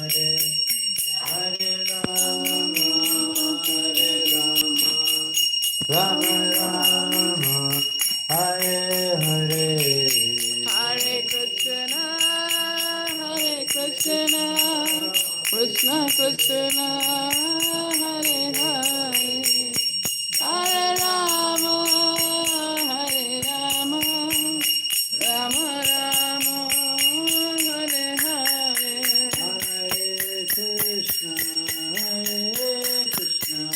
Hare Rama, Hare Hare, Hare Krishna, Krishna Krishna, Hare Hare, Hare Rama, Rama Rama, Hare Hare. Hare Krishna,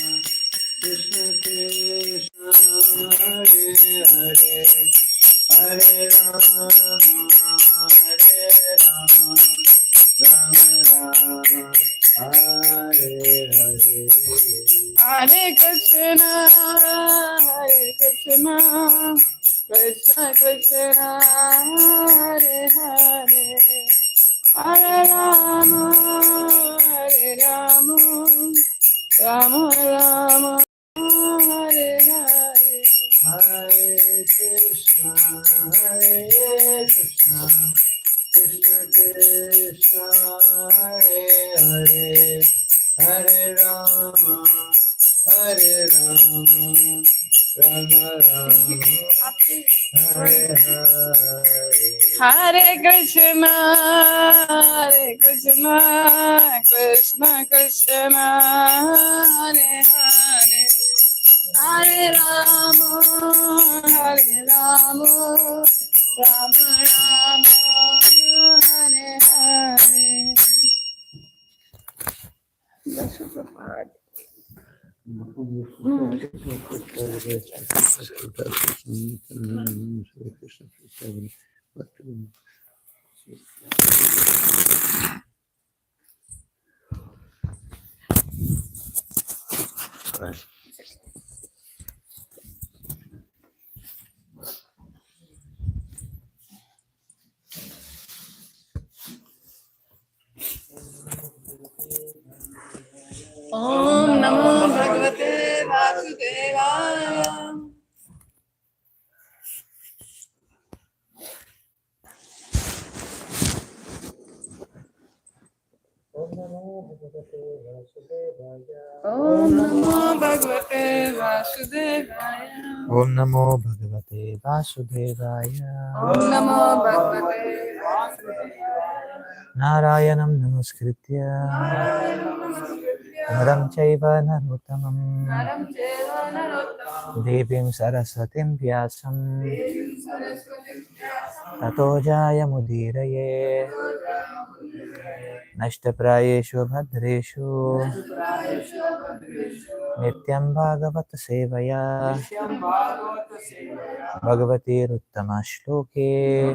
Krishna Krishna, Hare Hare, Hare Rama, Rama Rama, Hare Hare. Hare Krishna, Krishna Krishna, Hare Hare, Hare Rama, Rama Rama, Hare Hare. Hare Krishna, Krishna Krishna, Hare Hare, Hare Rama, Rama Rama, Hare Hare. Hare Krishna, Krishna Krishna, Hare Hare, Hare Rama, Rama Rama, Hare Hare. Om Namo Bhagavate Vasudevaya. Om Namo Bhagavate Vasudevaya. Om Namo Bhagavate Vasudevaya. Om Namo Bhagavate Vasudevaya. Narayanam Namaskritya Naram Chaiva Narottamam Devim Saraswatim Vyasam Tato Jayamudiraye Nashtaprayeshu Bhadreshu Nityam Bhagavata Sevaya Bhagavati Uttama Shloke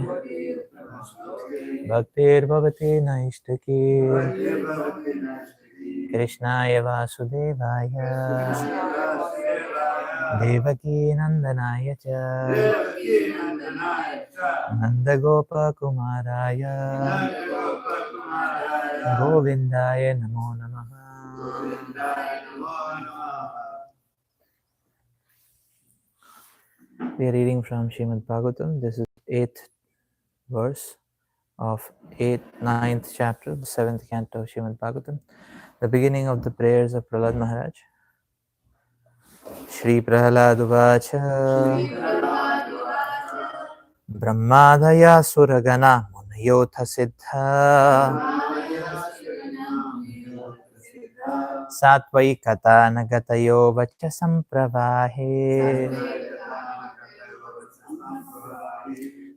Bhaktir Bhavati Naishtaki Krishnaya Vasudevaya Devaki Nandanaya Cha Nandagopa Kumaraya Govindaya Namo Namaha. We are reading from Srimad Bhagvatam. This is 8th verse of 9th chapter, the 7th canto of Srimad Bhagavatam, the beginning of the prayers of Prahlad Maharaj. Shri Prahlad Uvacha Brahmadaya Suragana Munayotha Siddha Satvai Kata Nagatayo Vacha Sampravahe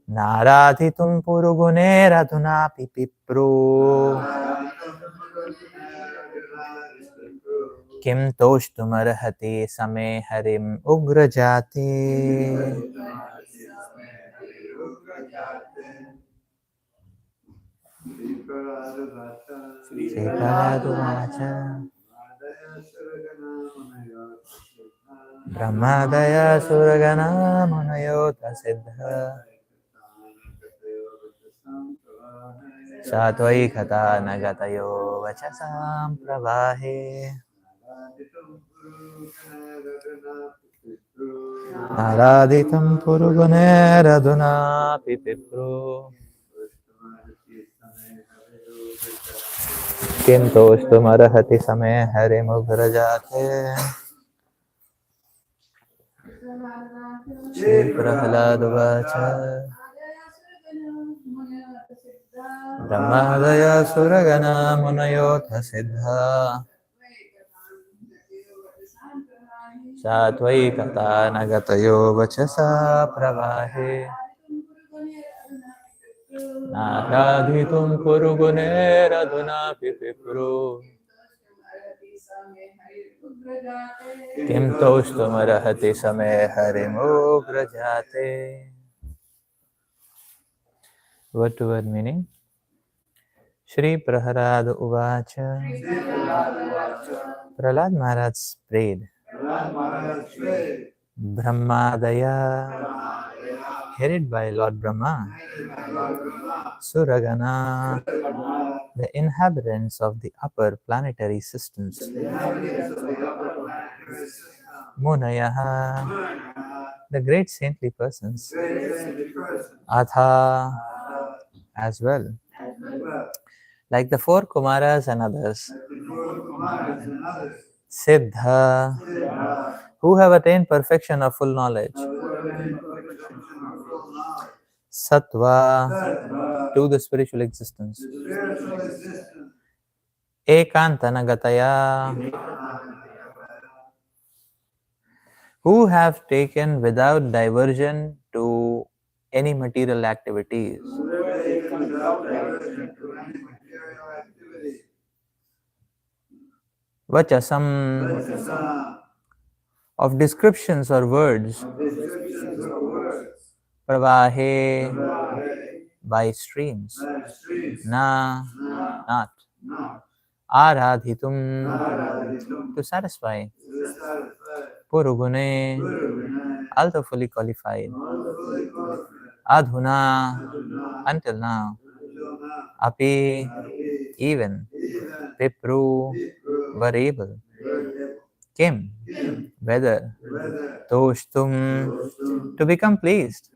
Naradhitum Purugune Radhuna Pipipru Kim Toshtumarhati Same Harim Ugrajati. Sripaladuvacha Brahmadaya Suragana Manayota Siddha Satvai Kata Nagatayo Vachasam Pravahe Naraditam Purugune Radhuna Pipipru किं तोष्टुमर्हति समय हरिमुग्रजाते श्रीप्रह्लादुवाच ब्रह्मादय सुरगणा मुनयोऽथ सिद्धा सात्वैकता न गतयो वचसा प्रवाहे नाराधितुं कुरु गुणैरधुनापि पिप्रो किं तोष्टुमर्हति समे हरिमुग्रजाते. Word to word meaning. Shri Prahlad Uvacha. Prahlad Maharaj prayed. Brahmadaya, headed by Lord Brahma, Suragana, the inhabitants of the upper planetary systems, Munayaha, the great saintly persons, Atha, as well, like the four Kumaras and others, Siddha, who have attained perfection of full knowledge, Sattva, to the spiritual existence, Ekantanagataya, who have taken without diversion to any material activities, Vachasam, of descriptions or words, Pravahe, by streams, Na, not, Aradhitum, to satisfy, Purugune, also fully qualified, Adhuna, until now, Api, even, Vipru, were able, Kim, whether, Toshtum, to become pleased,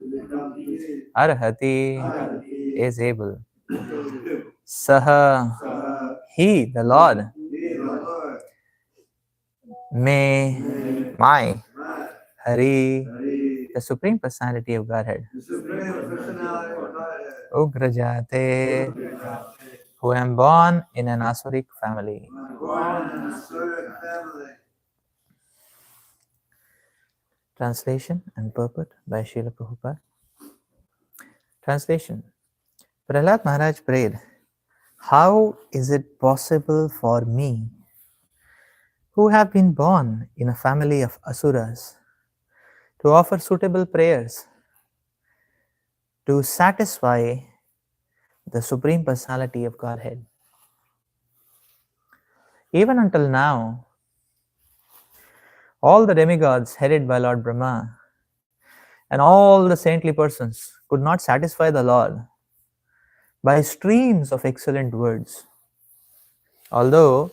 Arhati, is able, Saha, he, the Lord, May, my, Hari, the Supreme Personality of Godhead, Ugrajate, who am born in an Asuric family. Translation and purport by Srila Prabhupada. Translation. Prahlad Maharaj prayed, how is it possible for me, who have been born in a family of Asuras, to offer suitable prayers to satisfy the Supreme Personality of Godhead? Even until now, all the demigods headed by Lord Brahma and all the saintly persons could not satisfy the Lord by streams of excellent words. Although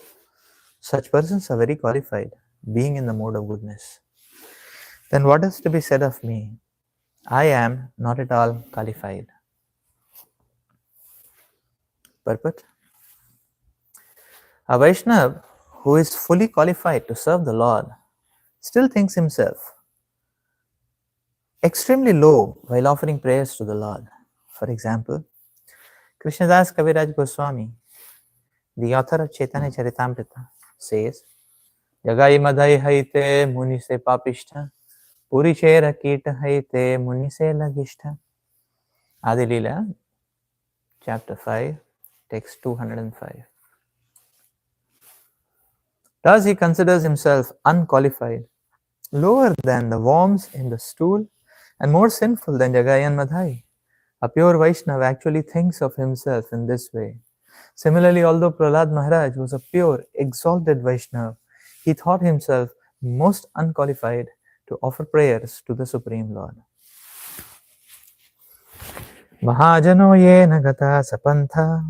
such persons are very qualified, being in the mode of goodness. Then what is to be said of me? I am not at all qualified. Purport. A Vaishnava who is fully qualified to serve the Lord still thinks himself extremely low while offering prayers to the Lord. For example, Krishnadas Kaviraj Goswami, the author of Chaitanya Charitamrita, says, Jagai madhai haite muni se papishta, puri chera kita haite muni se lagishta. Adi Lila, chapter 5, text 205. Thus he considers himself unqualified, lower than the worms in the stool, and more sinful than Jagai and Madhai. A pure Vaishnava actually thinks of himself in this way. Similarly, although Prahlad Maharaj was a pure, exalted Vaishnava, he thought himself most unqualified to offer prayers to the Supreme Lord. Mahajano yena gata sapantha.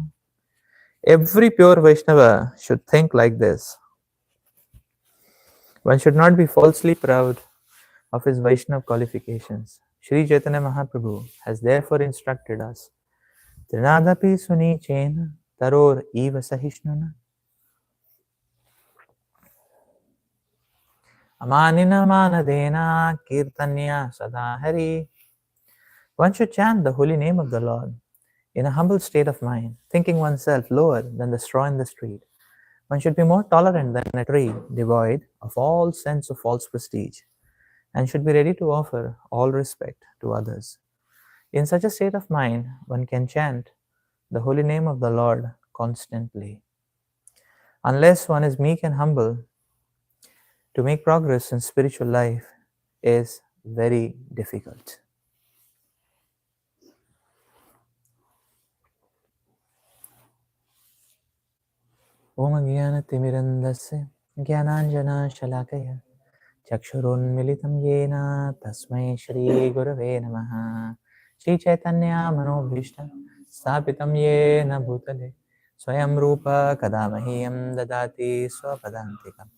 Every pure Vaishnava should think like this. One should not be falsely proud of his Vaishnava qualifications. Sri Chaitanya Mahaprabhu has therefore instructed us, Trinadapi suni chena taror eva sahishnuna. Amanina manadena kirtanya sadahari. One should chant the holy name of the Lord in a humble state of mind, thinking oneself lower than the straw in the street. One should be more tolerant than a tree, devoid of all sense of false prestige, and should be ready to offer all respect to others. In such a state of mind, one can chant the holy name of the Lord constantly. Unless one is meek and humble, to make progress in spiritual life is very difficult. Om Jnana-timirandasya Jnananjana-shalakaya Chakshurunmilitam Yena Tasmai Shri Gurave Namaha Shri Chaitanya Manobhishtam Sthapitam Yena Bhutale Swayam Rupa Kadamahyam Dadati Swapadantikam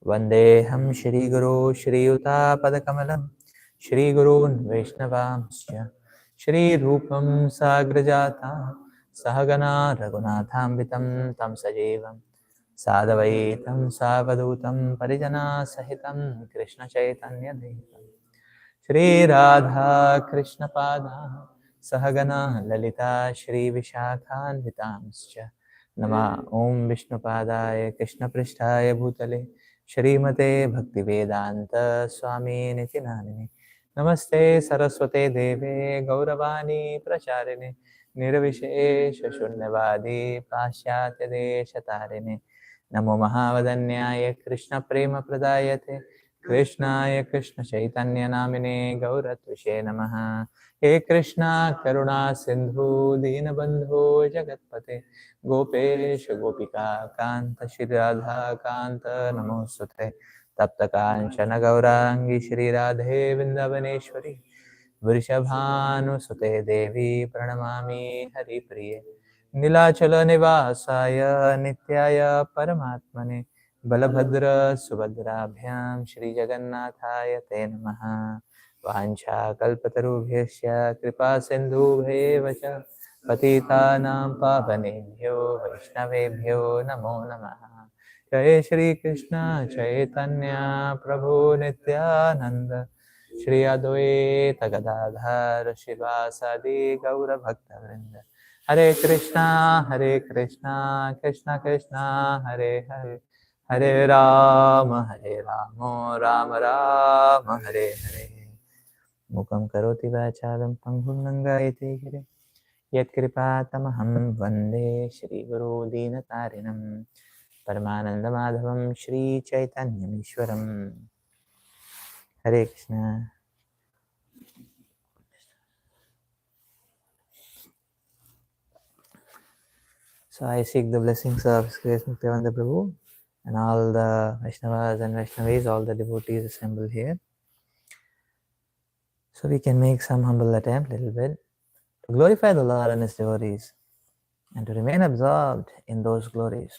Vandeham Shri Guru Shri Yuta Padakamalam Shri Gurun Vaishnavamsya Shri Rupam Sagrajata Sahagana Raghunathambitam Tam Sajevam Sadavaitam Savadutam Parijana Sahitam Krishna Chaitanya Devam Shri Radha Krishna Pada Sahagana Lalita Shri Vishakhan Vitamscha Nama Om Vishnu Padaya Krishna Prishtaya Bhutale Shri Mate Bhakti Vedanta Swami Niti Namini Namaste Saraswate Deve Gauravani Pracharine Nirvishesha Shunyavadi Pashyatya Deshatarine Namo Mahavadanyaya Krishna Prema Pradayate Krishnaya Krishna Chaitanya Namine Gauratvishe Namaha He Krishna Karuna Sindhu Dinabandhu Jagatpate Gopesh Gopika Kanta Shri Radha Kanta Namosute Tapta Kanchana Gaurangi Shri Radhe Vindavaneshwari Vrishabhanu Devi Pranamami Hari Priye Nilachala Nivasaya Nityaya Paramatmane Balabhadra Subhadrabhyam Shri Jagannathaya Te Namaha Vancha Kalpatarubhyasya Kripa Sindhubheva Patitanam Pavanebhyo Vaishnavebhyo Namo Namaha Jai Shri Krishna Chaitanya Prabhu Nityananda Shri Advaita Gadadhar Shivasadi Gaura Bhakta Hare Krishna, Krishna Krishna, Hare Hare, Hare Rama, Rama Rama, Hare Hare. Mukam karoti vacharam panghum nangayate gire. Yat kripatamaham vande Shri Guru Dinatarinam. Paramananda Madhavam Shri Chaitanya Ishwaram. Hare Krishna. So I seek the blessings of His Grace Muktavananda Prabhu and all the Vaishnavas and Vaishnavis, all the devotees assembled here. So we can make some humble attempt, little bit, to glorify the Lord and His devotees and to remain absorbed in those glories.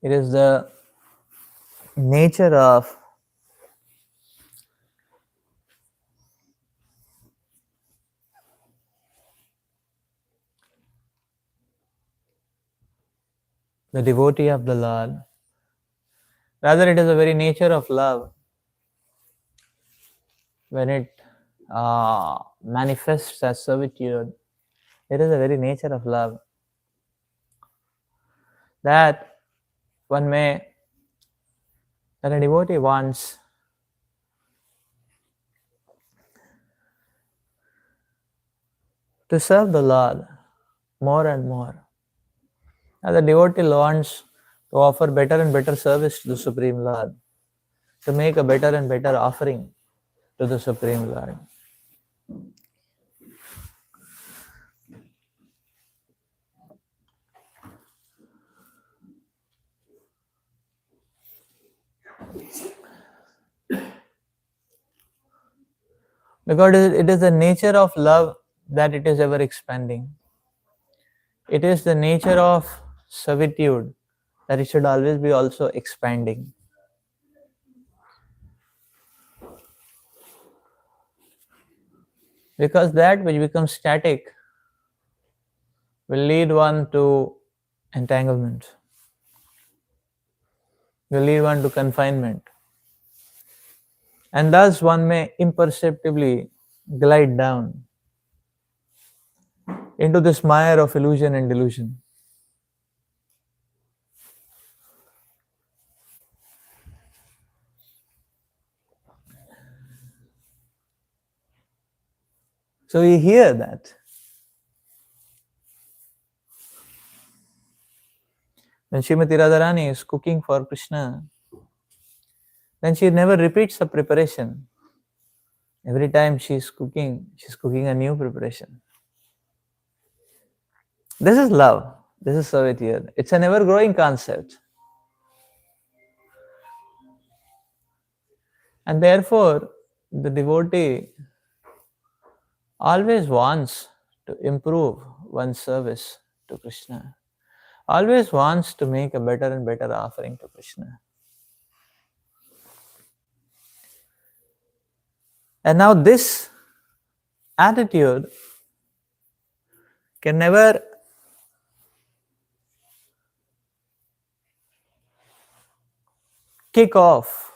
It is the nature of the devotee of the Lord. Rather, it is the very nature of love when it manifests as servitude. It is the very nature of love that that a devotee wants to serve the Lord more and more. As the devotee wants to offer better and better service to the Supreme Lord, to make a better and better offering to the Supreme Lord. Because it is the nature of love that it is ever expanding. It is the nature of servitude that it should always be also expanding. Because that which becomes static will lead one to entanglement, will lead one to confinement. And thus one may imperceptibly glide down into this mire of illusion and delusion. So we hear that when Srimati Radharani is cooking for Krishna, then she never repeats the preparation. Every time she's cooking a new preparation. This is love. This is servitude. It's an ever-growing concept. And therefore, the devotee always wants to improve one's service to Krishna, always wants to make a better and better offering to Krishna. And now this attitude can never kick off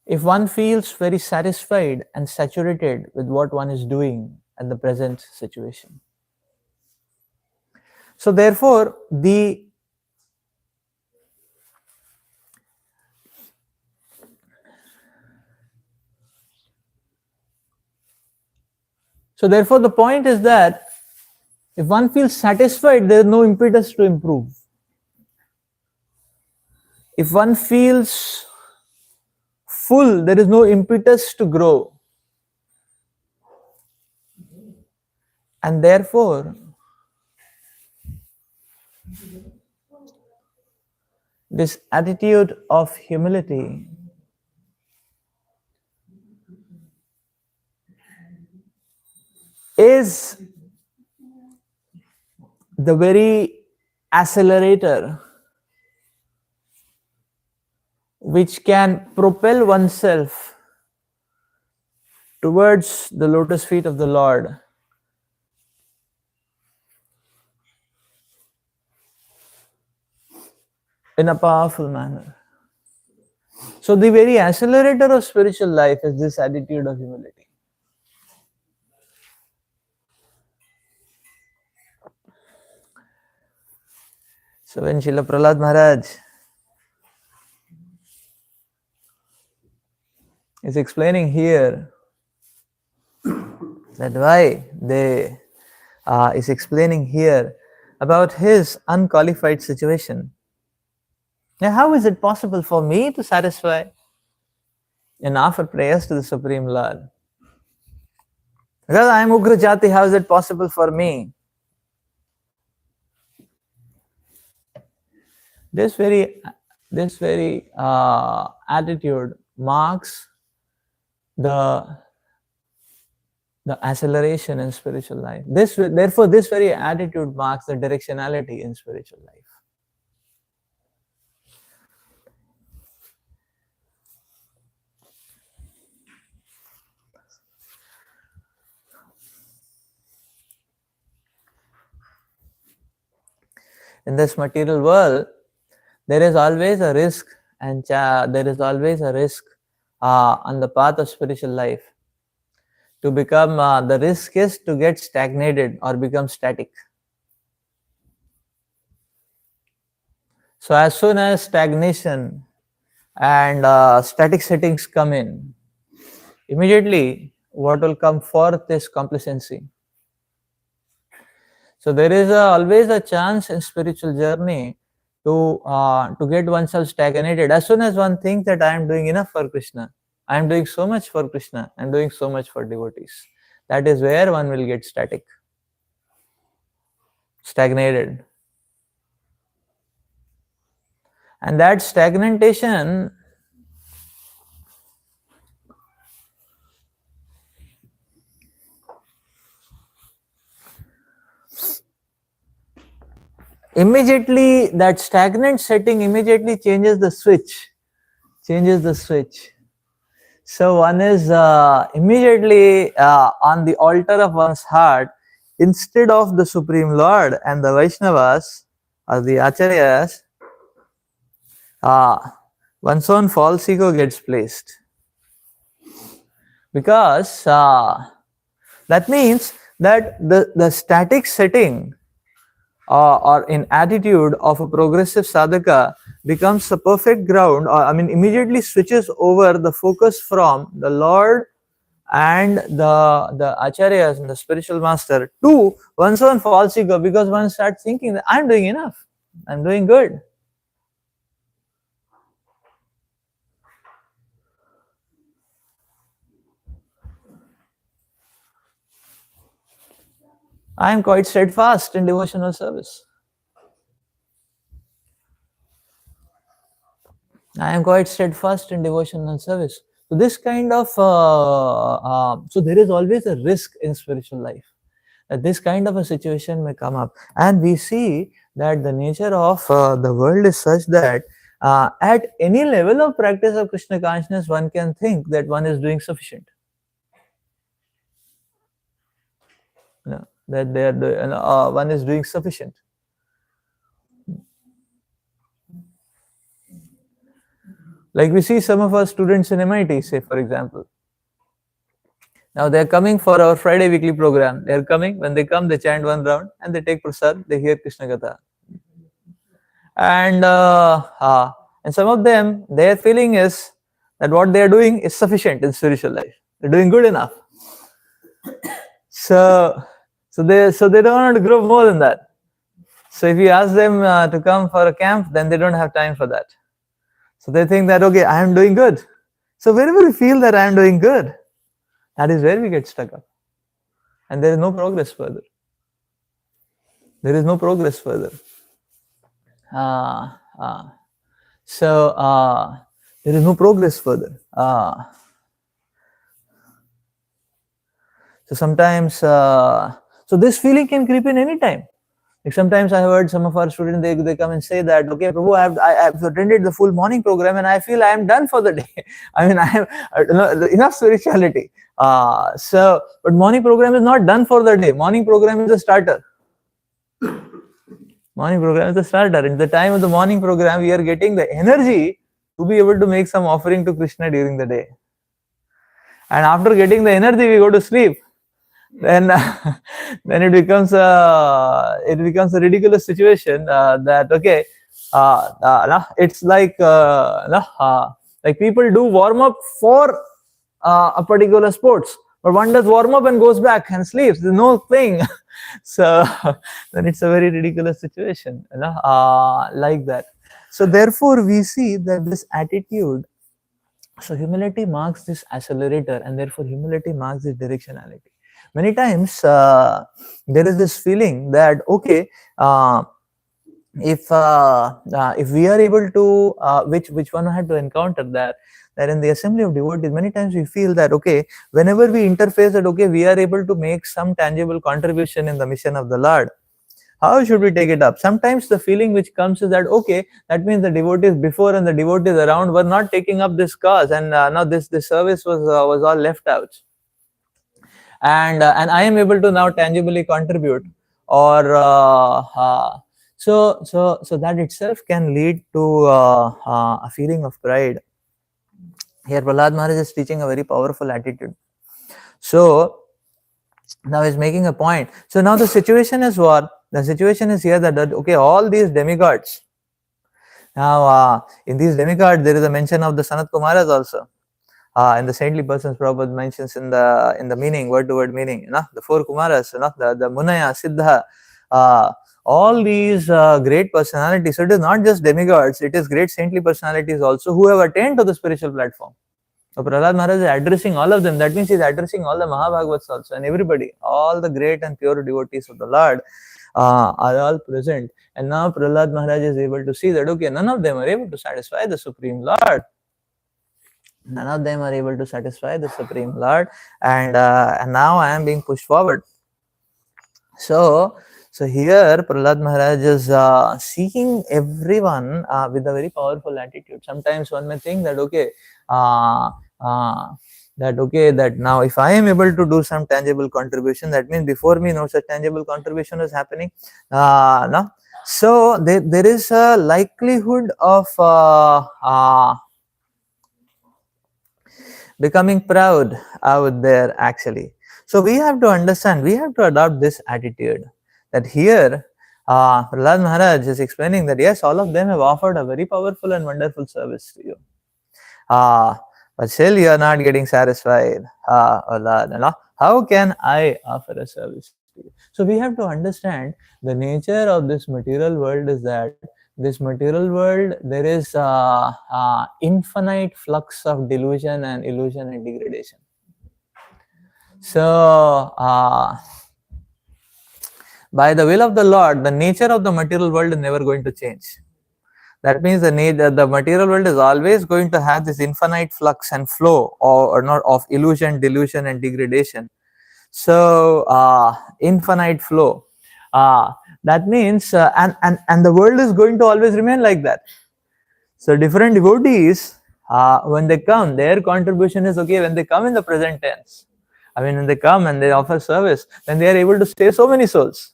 if one feels very satisfied and saturated with what one is doing at the present situation. So therefore, the point is that if one feels satisfied, there is no impetus to improve. If one feels full, there is no impetus to grow. And therefore, this attitude of humility is the very accelerator which can propel oneself towards the lotus feet of the Lord in a powerful manner. So the very accelerator of spiritual life is this attitude of humility. So when Srila Prahlad Maharaj is explaining here that why they is explaining here about his unqualified situation. Now, how is it possible for me to satisfy and offer prayers to the Supreme Lord? Because I am Ugra Jati, how is it possible for me? This very attitude marks the acceleration in spiritual life. Therefore, this very attitude marks the directionality in spiritual life. In this material world, there is always a risk, and there is always a risk on the path of spiritual life. To become, the risk is to get stagnated or become static. So as soon as stagnation and static settings come in, immediately what will come forth is complacency. So there is always a chance in spiritual journey to get oneself stagnated. As soon as one thinks that I am doing enough for Krishna, I am doing so much for Krishna, I am doing so much for devotees, that is where one will get static, stagnated. And that stagnation immediately, that stagnant setting immediately changes the switch. So one is immediately on the altar of one's heart, instead of the Supreme Lord and the Vaishnavas or the Acharyas, one's own false ego gets placed. Because that means that the static setting or in attitude of a progressive sadhaka becomes a perfect ground, or immediately switches over the focus from the Lord and the acharyas and the spiritual master to one's own false ego, because one starts thinking that I'm doing enough, I'm doing good. I am quite steadfast in devotional service. I am quite steadfast in devotional service. So this kind of, so there is always a risk in spiritual life that this kind of a situation may come up. And we see that the nature of the world is such that at any level of practice of Krishna consciousness, one can think that one is doing sufficient. That they are one is doing sufficient. Like we see some of our students in MIT, say for example. Now they are coming for our Friday weekly program. They are coming. When they come, they chant one round and they take prasad. They hear Krishna Katha. And some of them, their feeling is that what they are doing is sufficient in spiritual life. They're doing good enough. So they don't want to grow more than that. So if you ask them to come for a camp, then they don't have time for that. So they think that, okay, I am doing good. So wherever we feel that I am doing good, that is where we get stuck up. And there is no progress further. There is no progress further. So there is no progress further. So sometimes, so this feeling can creep in any time. Like sometimes I heard some of our students, they come and say that, okay, Prabhu, I have attended the full morning program and I feel I am done for the day. I have enough spirituality. But morning program is not done for the day. Morning program is a starter. Morning program is a starter. In the time of the morning program, we are getting the energy to be able to make some offering to Krishna during the day. And after getting the energy, we go to sleep. Then it becomes a ridiculous situation that okay, it's like people do warm up for a particular sports, but one does warm up and goes back and sleeps. There's no playing. So then it's a very ridiculous situation, like that. So therefore, we see that this attitude. So humility marks this accelerator, and therefore humility marks this directionality. Many times there is this feeling that okay, if we are able to, which one had to encounter that in the assembly of devotees, many times we feel that okay, whenever we interface that okay, we are able to make some tangible contribution in the mission of the Lord. How should we take it up? Sometimes the feeling which comes is that okay, that means the devotees before and the devotees around were not taking up this cause, and now this service was all left out. And I am able to now tangibly contribute, or so that itself can lead to a feeling of pride. Here Prahlad Maharaj is teaching a very powerful attitude. So now he's making a point. So now the situation is what? The situation is here that okay, all these demigods. Now in these demigods there is a mention of the Sanat Kumaras also. In the saintly persons, Prabhupada mentions in the meaning, word to word meaning, the four Kumaras, the Munaya, Siddha, all these great personalities. So it is not just demigods, it is great saintly personalities also who have attained to the spiritual platform. So Prahlad Maharaj is addressing all of them. That means he is addressing all the Mahabhagavats also, and everybody, all the great and pure devotees of the Lord. are all present. And now Prahlad Maharaj is able to see that, okay, none of them are able to satisfy the Supreme Lord. None of them are able to satisfy the Supreme Lord, and now I am being pushed forward. So here Prahlad Maharaj is seeking everyone with a very powerful attitude. Sometimes one may think that, okay, that now if I am able to do some tangible contribution, that means before me no such tangible contribution is happening. No. So there is a likelihood of becoming proud out there actually. So we have to understand, we have to adopt this attitude that here Prahlad Maharaj is explaining that yes, all of them have offered a very powerful and wonderful service to you. But still you are not getting satisfied. Oh Lord, how can I offer a service to you? So we have to understand the nature of this material world is that this material world, there is infinite flux of delusion and illusion and degradation. So by the will of the Lord, the nature of the material world is never going to change. That means the material world is always going to have this infinite flux and flow or not of illusion, delusion and degradation. So infinite flow. That means and the world is going to always remain like that. So different devotees, when they come, their contribution is okay when they come in the present tense. I mean, when they come and they offer service, then they are able to save so many souls.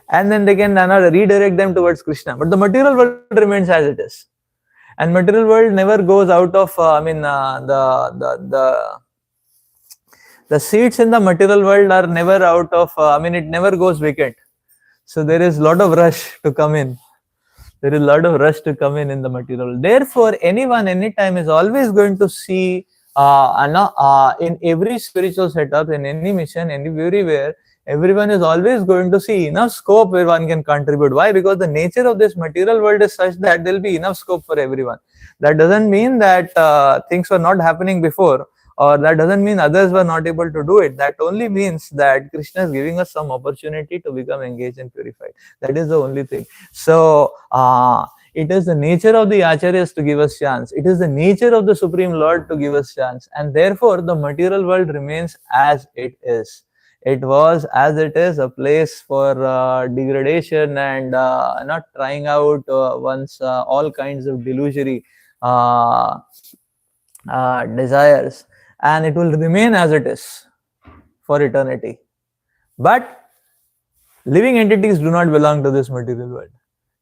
And then they can redirect them towards Krishna. But the material world remains as it is. And material world never goes out of, the seats in the material world are never out of, it never goes vacant. So there is a lot of rush to come in. There is a lot of rush to come in the material. Therefore, anyone, anytime is always going to see, in every spiritual setup, in any mission, everywhere, everyone is always going to see enough scope where one can contribute. Why? Because the nature of this material world is such that there will be enough scope for everyone. That doesn't mean that things were not happening before, or that doesn't mean others were not able to do it. That only means that Krishna is giving us some opportunity to become engaged and purified. That is the only thing. So it is the nature of the acharyas to give us chance. It is the nature of the Supreme Lord to give us chance. And therefore, the material world remains as it is. It was as it is, a place for degradation and not trying out one's all kinds of delusory desires, and it will remain as it is for eternity. But living entities do not belong to this material world.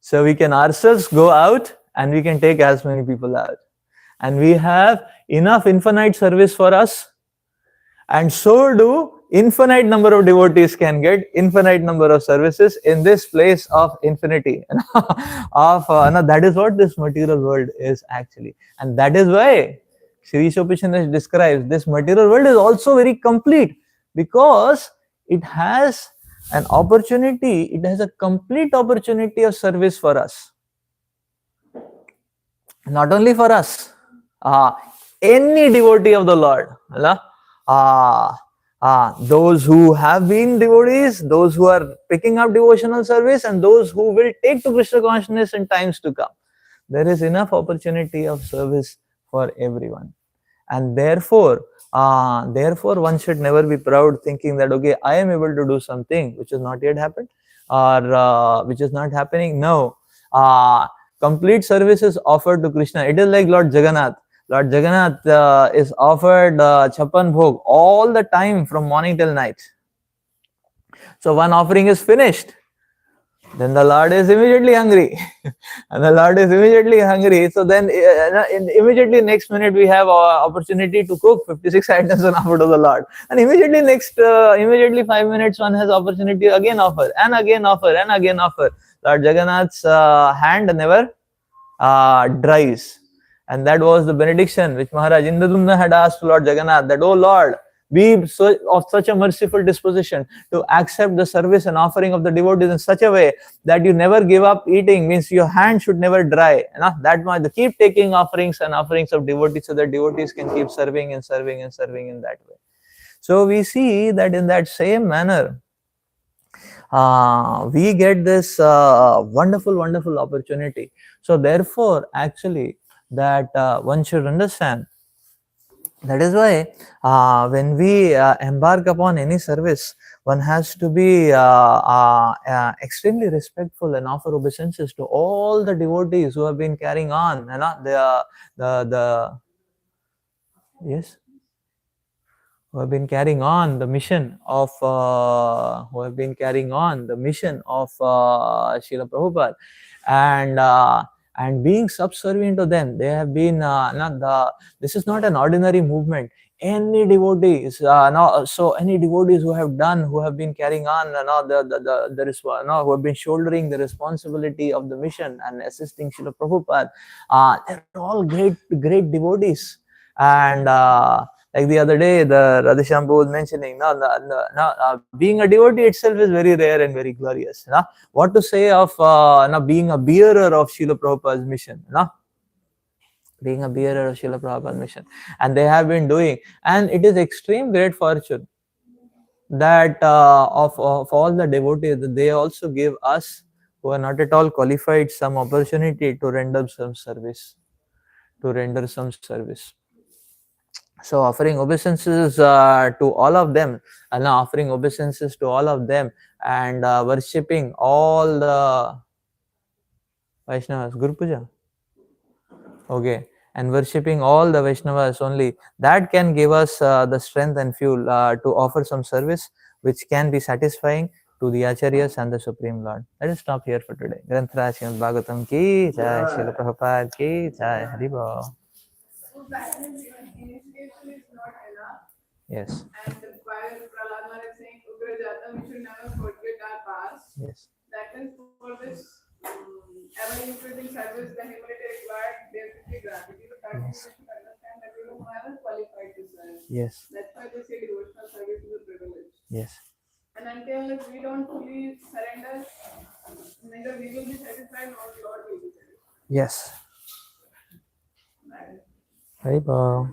So we can ourselves go out and we can take as many people out. And we have enough infinite service for us, and so do infinite number of devotees can get infinite number of services in this place of infinity. That is what this material world is actually. And that is why Sri Upanishad describes this material world is also very complete, because it has an opportunity, it has a complete opportunity of service for us. Not only for us, any devotee of the Lord, those who have been devotees, those who are picking up devotional service, and those who will take to Krishna consciousness in times to come. There is enough opportunity of service for everyone. And therefore one should never be proud thinking that, okay, I am able to do something which has not yet happened, or which is not happening. No. Complete service is offered to Krishna. It is like Lord Jagannath. Lord Jagannath is offered Chapan Bhog all the time from morning till night. So one offering is finished, then the Lord is immediately hungry. And the Lord is immediately hungry. So then immediately next minute we have opportunity to cook 56 items and offer to the Lord. And immediately 5 minutes one has opportunity again offer and again offer and again offer. Lord Jagannath's hand never dries. And that was the benediction which Maharaj Indradumna had asked Lord Jagannath, that, oh Lord, be of such a merciful disposition to accept the service and offering of the devotees in such a way that you never give up eating, means your hand should never dry. That much. Keep taking offerings and offerings of devotees so that devotees can keep serving and serving and serving in that way. So we see that in that same manner, we get this wonderful opportunity. So therefore, actually, that one should understand. That is why when we embark upon any service, one has to be extremely respectful and offer obeisances to all the devotees who have been carrying on, you know, the yes, who have been carrying on the mission of Srila Prabhupada, and being subservient to them. They have been not the. This is not an ordinary movement. Any devotees, no, so any devotees who have been carrying on, who have been shouldering the responsibility of the mission and assisting Srila Prabhupada, they're all great devotees, and like the other day, the Radhishambhu was mentioning, being a devotee itself is very rare and very glorious. No? What to say of being a bearer of Srila Prabhupada's mission? No? Being a bearer of Srila Prabhupada's mission. And they have been doing. And it is extreme great fortune that of all the devotees, they also give us, who are not at all qualified, some opportunity to render some service. So offering obeisances to all of them, and offering obeisances to all of them, and worshipping all the Vaishnavas, Guru Puja. Okay, and worshipping all the Vaishnavas only, that can give us the strength and fuel to offer some service which can be satisfying to the Acharyas and the Supreme Lord. Let us stop here for today. Granthra Srimad Bhagavatam ki jai, Srila Prabhupada ki jai, Haribol. So that means even initiation is not enough. Yes. And while Prahlad Maharaj is saying Ugra Jatam, we should never forget our past. Yes. That means for this ever increasing service, the humility required, there should be gratitude. That means we should understand that we don't have qualified to serve. Yes. That's why they say devotional service is a privilege. Yes. And until we don't fully surrender, neither we will be satisfied nor Lord will be satisfied. Yes. Right. Haribol.